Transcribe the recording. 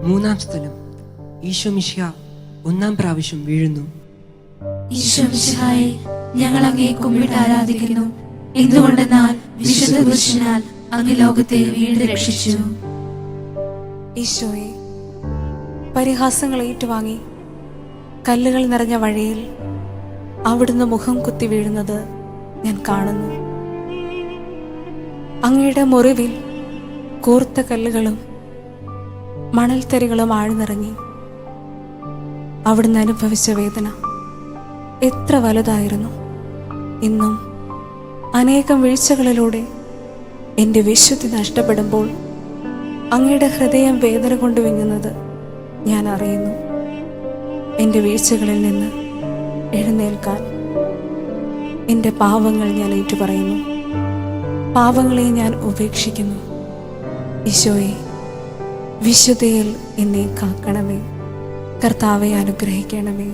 മൂന്നാം സ്ഥലം, ഈശോ മിശിഹ ഒന്നാം പ്രാവശ്യം വീഴുന്നു. ഈശോ മിശിഹായെ, ഞങ്ങൾ അങ്ങയെ കുമ്പിട്ട് ആരാധിക്കുന്നു. എന്തുകൊണ്ടെന്നാൽ വിശുദ്ധ പുരുഷനാൽ അങ്ങ് ലോകത്തെ വീണ്ടും രക്ഷിച്ചു. ഈശോയെ, പരിഹാസങ്ങൾ ഏറ്റുവാങ്ങി കല്ലുകൾ നിറഞ്ഞ വഴിയിൽ അവിടുന്ന് മുഖം കുത്തി വീഴുന്നത് ഞാൻ കാണുന്നു. അങ്ങയുടെ മുറിവിൽ കൂർത്ത കല്ലുകളും മണൽത്തരികളും ആഴ്ന്നിറങ്ങി. അവിടുന്ന് അനുഭവിച്ച വേദന എത്ര വലുതായിരുന്നു. ഇന്നും അനേകം വീഴ്ചകളിലൂടെ എൻ്റെ വിശുദ്ധി നഷ്ടപ്പെടുമ്പോൾ അങ്ങയുടെ ഹൃദയം വേദന കൊണ്ട് വിങ്ങുന്നത് ഞാൻ അറിയുന്നു. എൻ്റെ വീഴ്ചകളിൽ നിന്ന് എഴുന്നേൽക്കാൻ എൻ്റെ പാവങ്ങൾ ഞാൻ ഏറ്റുപറയുന്നു. പാവങ്ങളെ ഞാൻ ഉപേക്ഷിക്കുന്നു. ഈശോയെ, വിശുദ്ധിയിൽ എന്നെ കാക്കണമേ. കർത്താവെ അനുഗ്രഹിക്കണമേ.